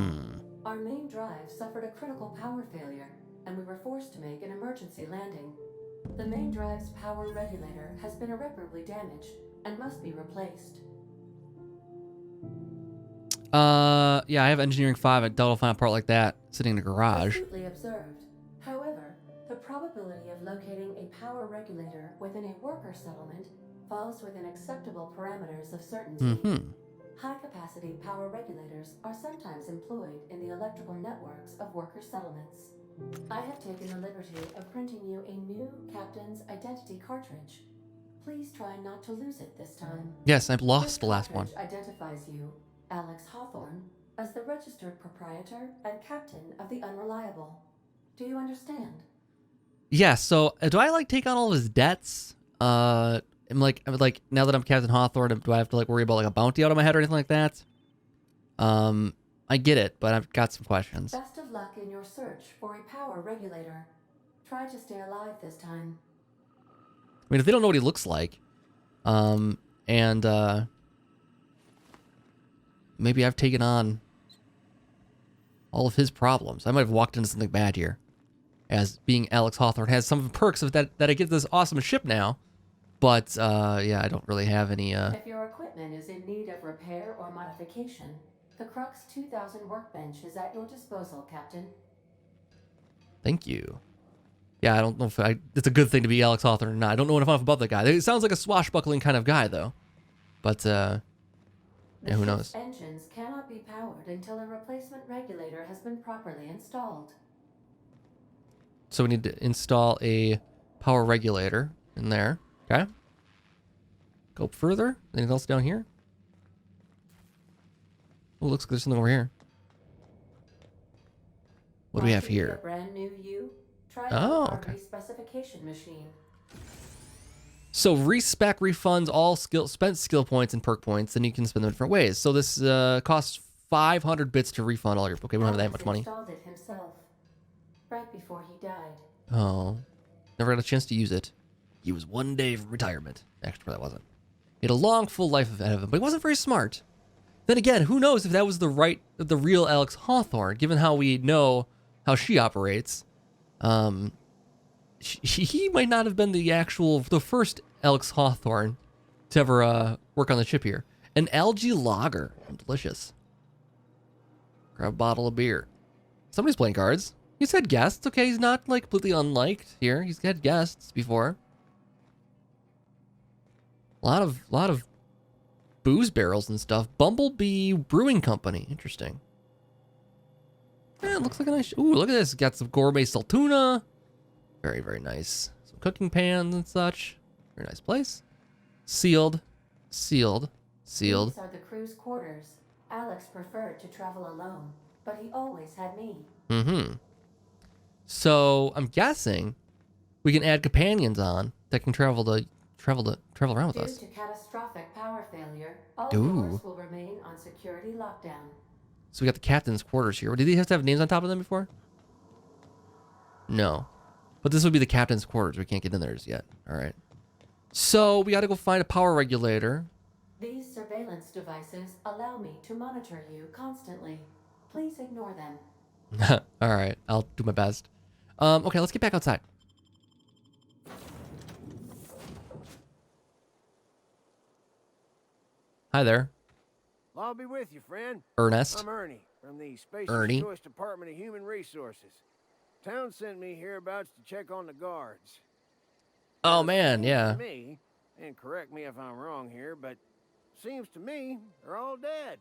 Our main drive suffered a critical power failure, and we were forced to make an emergency landing. The main drive's power regulator has been irreparably damaged and must be replaced. Yeah, I have Engineering 5. I doubt I'll find a part like that sitting in a garage. Astutely observed. However, the probability of locating a power regulator within a worker settlement falls within acceptable parameters of certainty. High-capacity power regulators are sometimes employed in the electrical networks of worker settlements. I have taken the liberty of printing you a new captain's identity cartridge. Please try not to lose it this time. Yes, I've This lost the last one. cartridge identifies you, Alex Hawthorne, as the registered proprietor and captain of the Unreliable. Do you understand? Yeah, so do I like take on all of his debts? I'm like now that I'm Captain Hawthorne, do I have to like worry about like a bounty out of my head or anything like that? I get it, but I've got some questions. Best of luck in your search for a power regulator. Try to stay alive this time. I mean, if they don't know what he looks like, maybe I've taken on all of his problems. I might have walked into something bad here. As being Alex Hawthorne has some of the perks of that I get this awesome ship now. But, yeah, I don't really have any, If your equipment is in need of repair or modification, the Crux 2000 workbench is at your disposal, Captain. Thank you. Yeah, I don't know if it's a good thing to be Alex Hawthorne or not. I don't know enough about that guy. It sounds like a swashbuckling kind of guy, though. But, yeah, who knows? Engines cannot be powered until a replacement regulator has been properly installed. So we need to install a power regulator in there. Okay. Go up further. Anything else down here? Oh, looks like there's something over here. What do we have Want to be a here? brand new you? Try Oh, our okay. specification machine. So respec refunds all spent skill points and perk points, and you can spend them different ways. So this costs 500 bits to refund all your. Okay, we don't have that much money. Installed it himself right before he died. Oh, never had a chance to use it. He was one day from retirement. Actually, that wasn't. He had a long, full life ahead of him, but he wasn't very smart. Then again, who knows if that was the real Alex Hawthorne, given how we know how she operates. He might not have been the first Alex Hawthorne to ever work on the ship here. An algae lager. Delicious. Grab a bottle of beer. Somebody's playing cards. He's had guests. Okay, he's not like completely unliked here. He's had guests before. A lot of booze barrels and stuff. Bumblebee Brewing Company. Interesting. Yeah, it looks like a nice... Ooh, look at this. Got some gourmet saltuna. Very, very nice. Some cooking pans and such. Very nice place. Sealed. Sealed. Sealed. These are the crew's quarters. Alex preferred to travel alone, but he always had me. Mm-hmm. So, I'm guessing we can add companions on that can travel around with us. Due to catastrophic power failure, all Ooh. doors will remain on security lockdown. So we got the captain's quarters here. Did he have to have names on top of them before? No. But this would be the captain's quarters. We can't get in there just yet. All right. So we got to go find a power regulator. These surveillance devices allow me to monitor you constantly. Please ignore them. All right. I'll do my best. Okay, let's get back outside. Hi there, I'll be with you, friend. Ernest. I'm Ernie from the Space Ernie. Choice Department of Human Resources. Town sent me hereabouts to check on the guards. Oh Now, man, seems yeah. to me, and correct me if I'm wrong here, but seems to me they're all dead.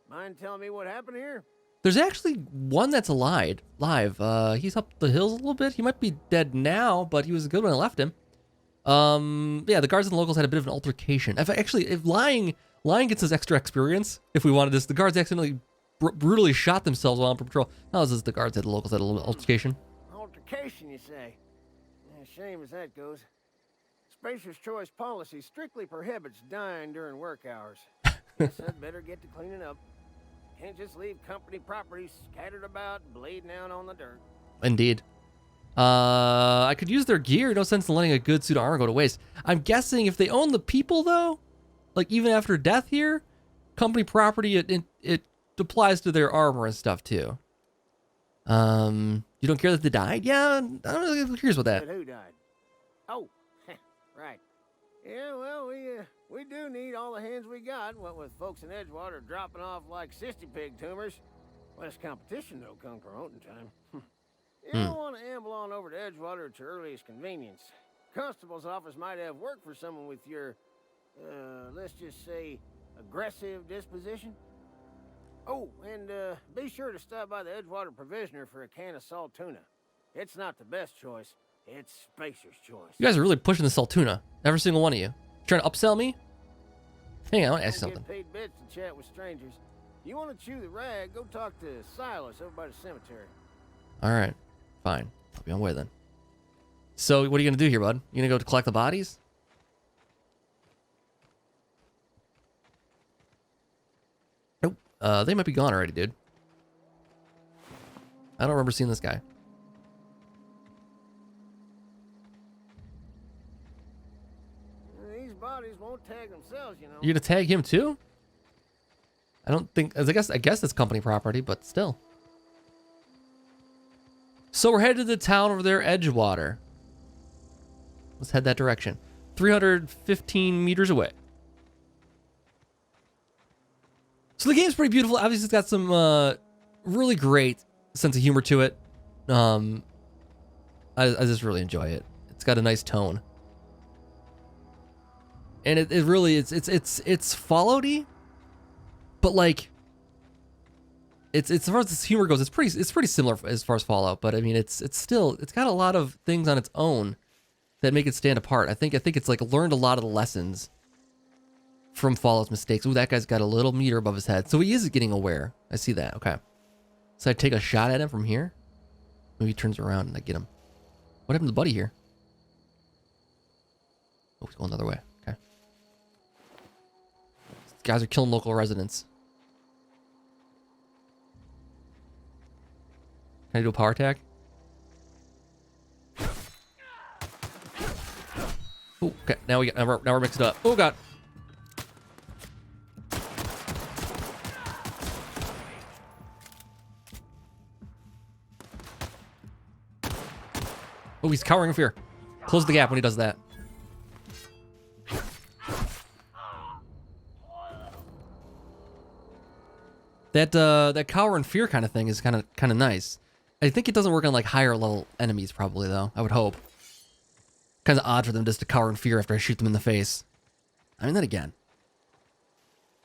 Mind telling me what happened here? There's actually one that's alive. He's up the hills a little bit. He might be dead now, but he was good when I left him. Yeah, the guards and the locals had a bit of an altercation. If lying gets us extra experience, if we wanted this, the guards accidentally brutally shot themselves while on patrol. No, this is the guards had the locals had a little altercation. Altercation, you say? Yeah, shame as that goes. Spacer's Choice policy strictly prohibits dying during work hours. Guess I'd better get to cleaning up. Can't just leave company property scattered about, bleeding out on the dirt. Indeed. I could use their gear. No sense in letting a good suit of armor go to waste. I'm guessing if they own the people, though, like even after death here, company property, it applies to their armor and stuff too. You don't care that they died? Yeah, I'm really curious about that. But who died? Oh, right. Yeah, well, we do need all the hands we got, what with folks in Edgewater dropping off like sissy pig tumors. Less competition, though, come promoting time. You don't want to amble on over to Edgewater at your earliest convenience. Constable's office might have work for someone with your, let's just say, aggressive disposition. Oh, and be sure to stop by the Edgewater Provisioner for a can of salt tuna. It's not the best choice. It's Spacer's Choice. You guys are really pushing the Saltuna. Every single one of you. Trying to upsell me? Hang on, I want to ask Don't something. get paid bits to chat with strangers. You want to chew the rag, go talk to Silas over by the cemetery. All right, fine. I'll be on my way then. So what are you going to do here, bud? You going to go to collect the bodies? Nope. They might be gone already, dude. I don't remember seeing this guy. These bodies won't tag themselves, you know. You gonna tag him too? I don't think. I guess it's company property, but still. So we're headed to the town over there, Edgewater. Let's head that direction. 315 meters away. So the game's pretty beautiful. Obviously, it's got some really great sense of humor to it. I just really enjoy it. It's got a nice tone. And it really it's Fallout-y, but like it's as far as this humor goes, it's pretty similar as far as Fallout, but I mean it's got a lot of things on its own that make it stand apart. I think it's like learned a lot of the lessons from Fallout's mistakes. Ooh, that guy's got a little meter above his head, so he is getting aware. I see that. Okay, so I take a shot at him from here. Maybe he turns around and I get him. What happened to the buddy here? Oh, he's going the other way. Okay. These guys are killing local residents. Can I do a power attack? Oh, okay. Now we're mixed up. Oh god. Oh, he's cowering in fear. Close the gap when he does that. That cower in fear kind of thing is kind of nice. I think it doesn't work on like higher level enemies probably though. I would hope. Kind of odd for them just to cower in fear after I shoot them in the face. I mean, then again,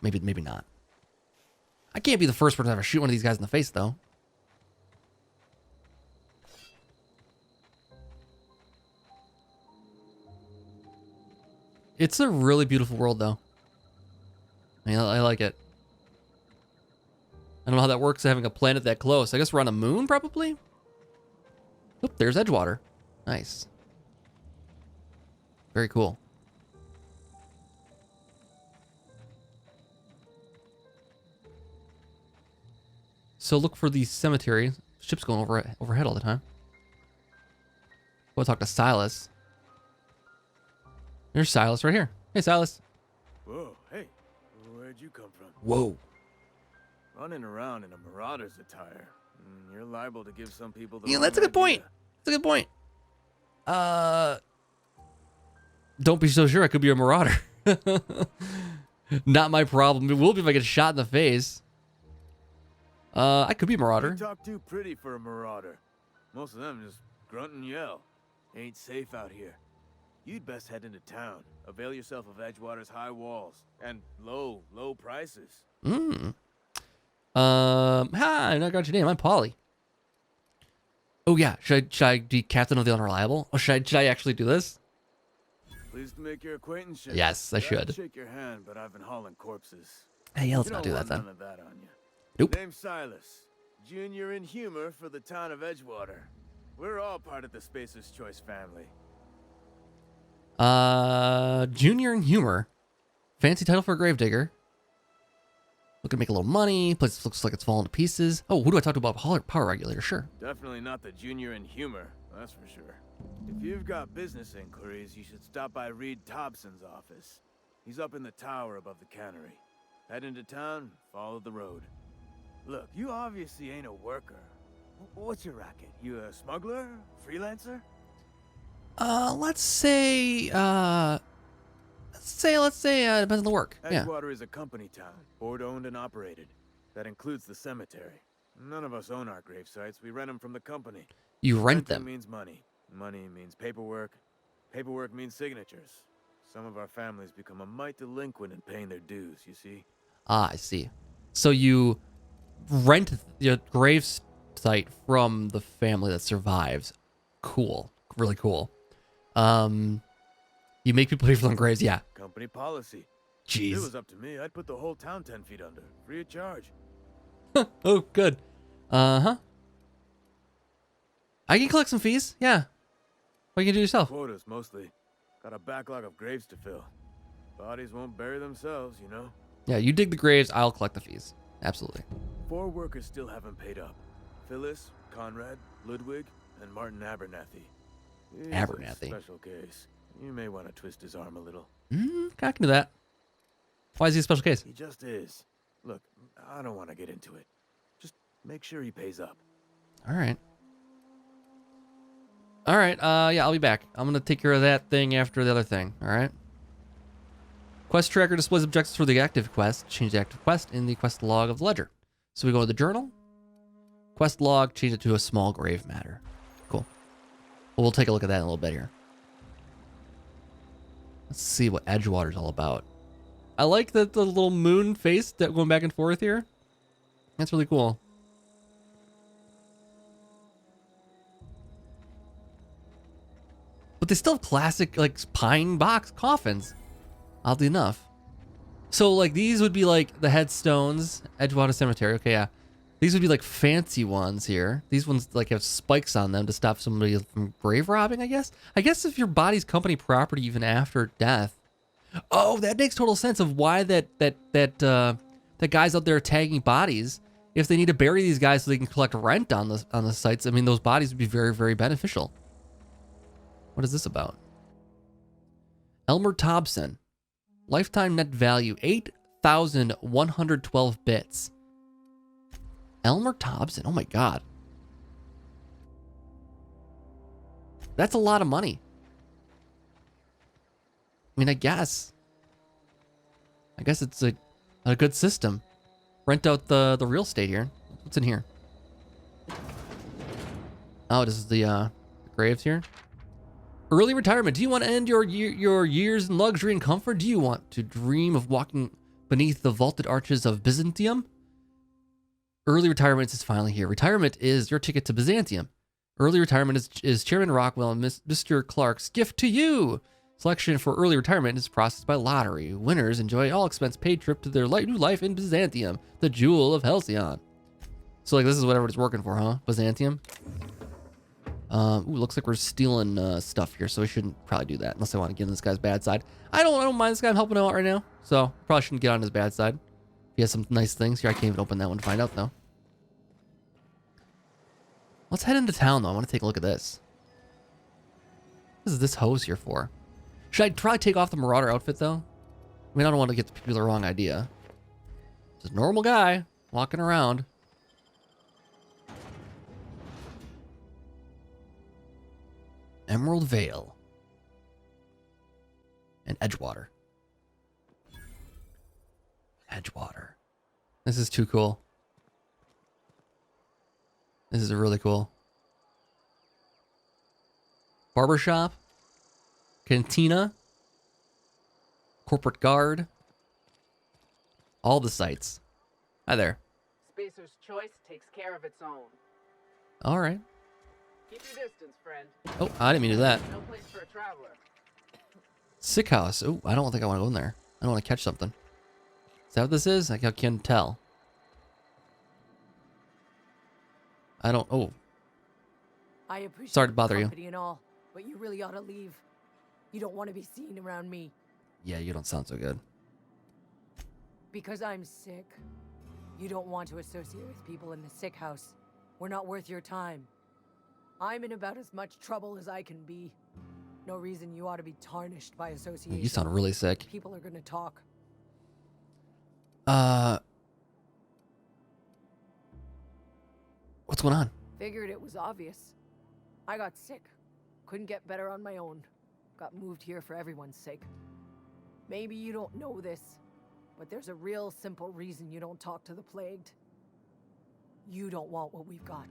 maybe not. I can't be the first person to ever shoot one of these guys in the face though. It's a really beautiful world, though. I mean, I like it. I don't know how that works, having a planet that close. I guess we're on a moon, probably? Oop, there's Edgewater. Nice. Very cool. So look for the cemetery. Ship's going overhead all the time. We'll talk to Silas. There's Silas right here. Hey, Silas. Whoa, hey, where'd you come from? Whoa. Running around in a marauder's attire. You're liable to give some people the Yeah, wrong that's a good point. idea. That's a good point. Don't be so sure. I could be a marauder. Not my problem. It will be if I get shot in the face. I could be a Marauder. You talk too pretty for a Marauder. Most of them just grunt and yell. Ain't safe out here. You'd best head into town. Avail yourself of Edgewater's high walls and low prices. Hi, I got your name. I'm Polly. Oh yeah, should I be captain of the unreliable? Or should I actually do this? Pleased to make your acquaintance. Yes, I should. Shake your hand, but I've been hauling corpses. Hey, yeah, let's You not don't do that want then. none of that on you. Nope. Name's Silas, junior in humor for the town of Edgewater. We're all part of the Spacer's Choice family. Junior in humor. Fancy title for a gravedigger. Looking to make a little money. Place looks like it's falling to pieces. Oh, who do I talk to about power regulator? Sure. Definitely not the junior in humor, that's for sure. If you've got business inquiries, you should stop by Reed Thompson's office. He's up in the tower above the cannery. Head into town, follow the road. Look, you obviously ain't a worker. What's your racket? You a smuggler? Freelancer? Let's say, depends on the work. Yeah. Edgewater is a company town, board-owned and operated. That includes the cemetery. None of us own our grave sites. We rent them from the company. You rent Renting them. means money. Money means paperwork. Paperwork means signatures. Some of our families become a mite delinquent in paying their dues, you see? Ah, I see. So you rent your grave site from the family that survives. Cool. Really cool. You make people pay for them graves, yeah. Company policy. Jeez. If it was up to me, I'd put the whole town 10 feet under, free of charge. Oh, good. Uh-huh. I can collect some fees, yeah. What you can do yourself? Quotas, mostly. Got a backlog of graves to fill. Bodies won't bury themselves, you know? Yeah, you dig the graves, I'll collect the fees. Absolutely. 4 workers still haven't paid up. Phyllis, Conrad, Ludwig, and Martin Abernathy. He's Abernathy. A special case. You may want to twist his arm a little. I can do that. Why is he a special case? He just is. Look, I don't want to get into it. Just make sure he pays up. All right. All right, yeah, I'll be back. I'm going to take care of that thing after the other thing, all right? Quest tracker displays objectives for the active quest. Change the active quest in the quest log of the ledger. So we go to the journal. Quest log, change it to a small grave matter. Cool. Well, we'll take a look at that in a little bit here. Let's see what Edgewater's all about. I like the little moon face that going back and forth here. That's really cool. But they still have classic, like, pine box coffins. Oddly enough. So, like, these would be, like, the headstones. Edgewater Cemetery. Okay, yeah. These would be, like, fancy ones here. These ones, like, have spikes on them to stop somebody from grave robbing, I guess. I guess if your body's company property even after death. Oh, that makes total sense of why that guys out there tagging bodies. If they need to bury these guys so they can collect rent on the sites, I mean, those bodies would be very, very beneficial. What is this about? Elmer Thompson. Lifetime net value, 8,112 bits. Elmer Thompson, oh my god. That's a lot of money. I mean, I guess it's a good system. Rent out the real estate here. What's in here? Oh, this is the graves here. Early retirement. Do you want to end your years in luxury and comfort? Do you want to dream of walking beneath the vaulted arches of Byzantium? Early retirement is finally here. Retirement is your ticket to Byzantium. Early retirement is Chairman Rockwell and Mr. Clark's gift to you. Selection for early retirement is processed by lottery. Winners enjoy all expense paid trip to their new life in Byzantium, the jewel of Halcyon. So, like, this is what everybody's working for, huh? Byzantium. Ooh, looks like we're stealing stuff here, so we shouldn't probably do that unless I want to get on this guy's bad side. I don't mind this guy. I'm helping him out right now, so probably shouldn't get on his bad side. He has some nice things here. I can't even open that one to find out though. Let's head into town though. I want to take a look at this. What is this hose here for? Should I try to take off the Marauder outfit though? I mean, I don't want to get the people the wrong idea. Just a normal guy walking around. Emerald Vale and Edgewater. Edgewater. This is too cool. This is really cool. Barbershop. Cantina. Corporate guard. All the sites. Hi there. Spacer's Choice takes care of its own. All right. Keep your distance, friend. Oh, I didn't mean to do that. No place for a traveler. Sick house. Oh, I don't think I want to go in there. I don't want to catch something. Is that what this is? I can't tell. I don't. Oh, I appreciate sorry to bother you. company and all, but you really ought to leave. You don't want to be seen around me. Yeah, you don't sound so good. Because I'm sick. You don't want to associate with people in the sick house. We're not worth your time. I'm in about as much trouble as I can be. No reason you ought to be tarnished by association. You sound really sick. People are gonna talk. What's going on? Figured it was obvious. I got sick. Couldn't get better on my own. Got moved here for everyone's sake. Maybe you don't know this, but there's a real simple reason you don't talk to the plagued. You don't want what we've got.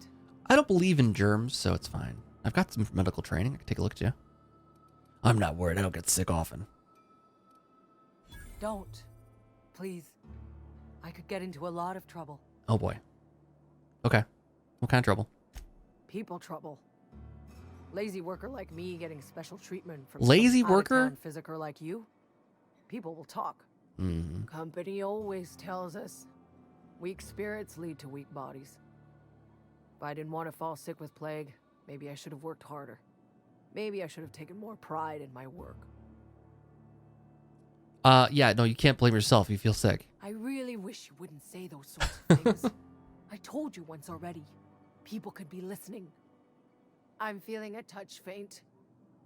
I don't believe in germs, so it's fine. I've got some medical training. I can take a look at you. I'm not worried. I don't get sick often. Don't. Please. I could get into a lot of trouble. Oh boy. Okay. What kind of trouble? People trouble. Lazy worker like me getting special treatment from Lazy some worker? out-of-town physicker like you. People will talk. Mm-hmm. Company always tells us weak spirits lead to weak bodies. If I didn't want to fall sick with plague, maybe I should have worked harder. Maybe I should have taken more pride in my work. Yeah, no, you can't blame yourself if you feel sick. I really wish you wouldn't say those sorts of things. I told you once already. People could be listening. I'm feeling a touch faint.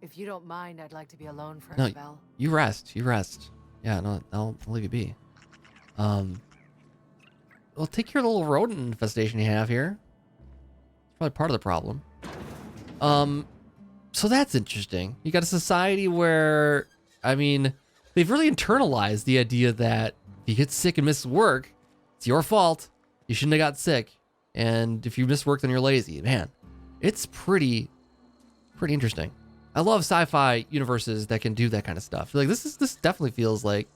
If you don't mind, I'd like to be alone for a spell. You rest. You rest. Yeah, no, I'll leave you be. Well, take your little rodent infestation you have here. It's probably part of the problem. So that's interesting. You got a society where, I mean, they've really internalized the idea that if you get sick and miss work, it's your fault. You shouldn't have got sick. And if you miss work, then you're lazy. Man, it's pretty interesting. I love sci-fi universes that can do that kind of stuff. Like this definitely feels like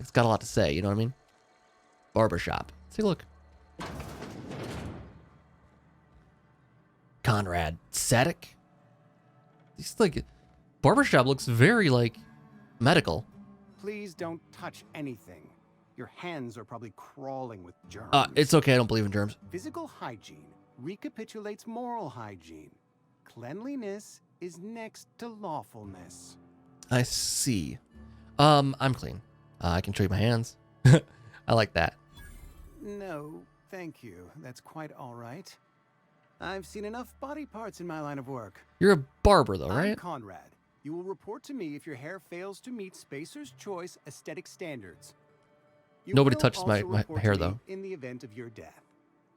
it's got a lot to say. You know what I mean? Barbershop. Let's take a look. Conrad Sadik. It's like barbershop looks very like medical. Please don't touch anything. Your hands are probably crawling with germs. It's okay. I don't believe in germs. Physical hygiene recapitulates moral hygiene. Cleanliness is next to lawfulness. I see. I'm clean. I can show you my hands. I like that. No, thank you. That's quite all right. I've seen enough body parts in my line of work. You're a barber, though, I'm right? Conrad. You will report to me if your hair fails to meet Spacer's Choice aesthetic standards. You Nobody will touches my also report hair, to me though. In the event of your death,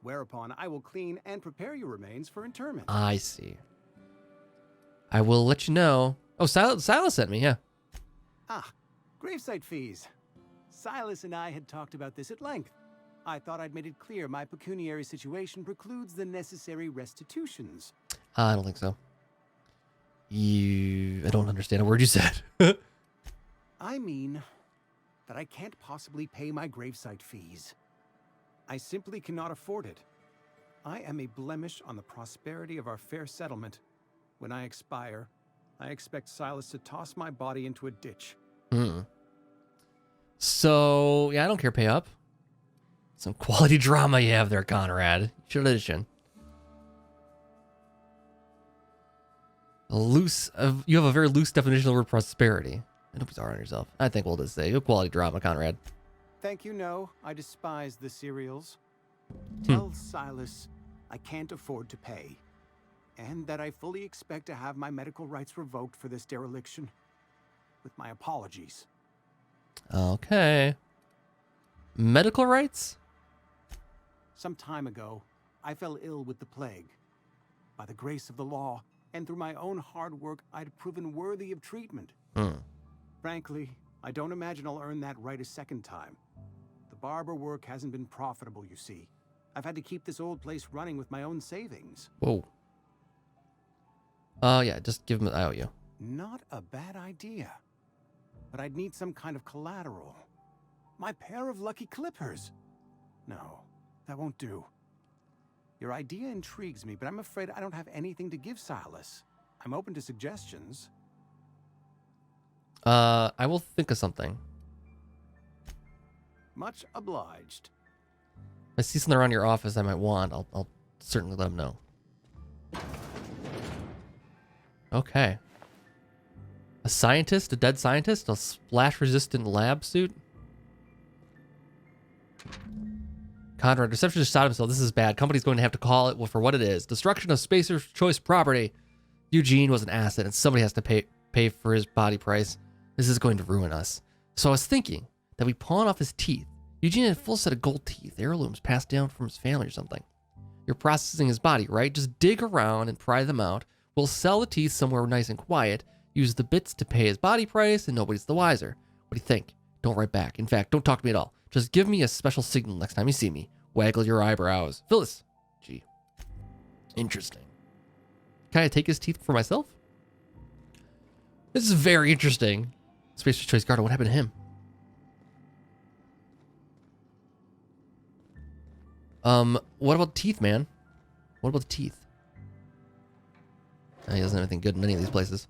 whereupon I will clean and prepare your remains for interment. I see. I will let you know. Oh, Silas sent me, yeah. Gravesite fees. Silas and I had talked about this at length. I thought I'd made it clear my pecuniary situation precludes the necessary restitutions. I don't think so. I don't understand a word you said. I mean that I can't possibly pay my gravesite fees. I simply cannot afford it. I am a blemish on the prosperity of our fair settlement. When I expire, I expect Silas to toss my body into a ditch. So, yeah, I don't care. Pay up. Some quality drama you have there, Conrad. Tradition. You have a very loose definition of the word prosperity. I don't be sorry on yourself. I think we'll just say you have quality drama, Conrad. Thank you, no. I despise the cereals. Tell Silas I can't afford to pay. And that I fully expect to have my medical rights revoked for this dereliction. With my apologies. Okay. Medical rights? Some time ago, I fell ill with the plague. By the grace of the law, and through my own hard work, I'd proven worthy of treatment. Frankly, I don't imagine I'll earn that right a second time. The barber work hasn't been profitable, you see. I've had to keep this old place running with my own savings. Whoa. Yeah, just give him an IOU. Not a bad idea. But I'd need some kind of collateral. My pair of lucky clippers. No, that won't do. Your idea intrigues me, but I'm afraid I don't have anything to give Silas. I'm open to suggestions. I will think of something. Much obliged. If I see something around your office I might want, I'll certainly let him know. Okay. A scientist? A dead scientist? A splash-resistant lab suit? Conrad, reception just shot himself. This is bad. Company's going to have to call it for what it is. Destruction of Spacer's Choice property. Eugene was an asset, and somebody has to pay for his body price. This is going to ruin us. So I was thinking that we pawn off his teeth. Eugene had a full set of gold teeth, heirlooms passed down from his family or something. You're processing his body, right? Just dig around and pry them out. We'll sell the teeth somewhere nice and quiet, use the bits to pay his body price, and nobody's the wiser. What do you think? Don't write back. In fact, don't talk to me at all. Just give me a special signal next time you see me. Waggle your eyebrows. Phyllis. Gee. Interesting. Can I take his teeth for myself? This is very interesting. Spacer's Choice Guard, what happened to him? What about teeth, man? What about the teeth? He doesn't have anything good in any of these places.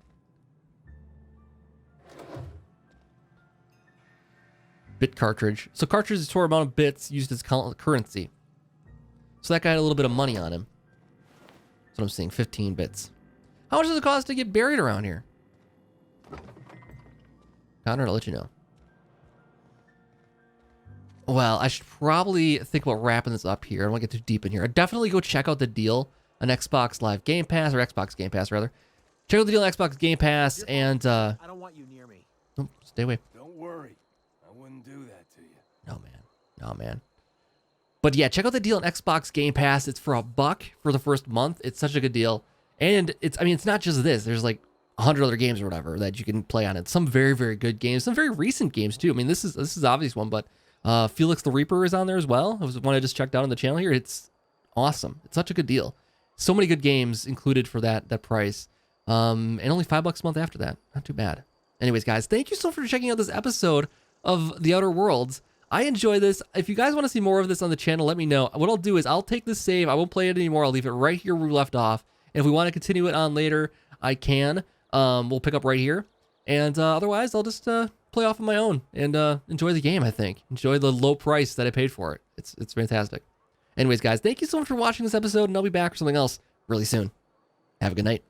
Bit cartridge. So cartridge is for amount of bits used as currency. So that guy had a little bit of money on him. That's what I'm seeing, 15 bits. How much does it cost to get buried around here? Conrad, I'll let you know. Well, I should probably think about wrapping this up here. I don't want to get too deep in here. I'd definitely go check out the deal on Xbox Live Game Pass, or Xbox Game Pass, rather. Check out the deal on Xbox Game Pass, and, I don't want you near me. Oh, stay away. Don't worry. I wouldn't do that to you. No, man. No, man. But yeah, check out the deal on Xbox Game Pass. It's for $1 for the first month. It's such a good deal. And it's not just this. There's like 100 other games or whatever that you can play on it. Some very, very good games. Some very recent games, too. I mean, this is an obvious one, but Felix the Reaper is on there as well. It was one I just checked out on the channel here. It's awesome. It's such a good deal. So many good games included for that price. And only $5 a month after that. Not too bad. Anyways, guys, thank you so much for checking out this episode of The Outer Worlds. I enjoy this. If you guys want to see more of this on the channel, let me know. What I'll do is I'll take this save. I won't play it anymore. I'll leave it right here where we left off. And if we want to continue it on later, I can. We'll pick up right here. And otherwise, I'll just play off on my own and enjoy the game, I think. Enjoy the low price that I paid for it. It's fantastic. Anyways, guys, thank you so much for watching this episode, and I'll be back for something else really soon. Have a good night.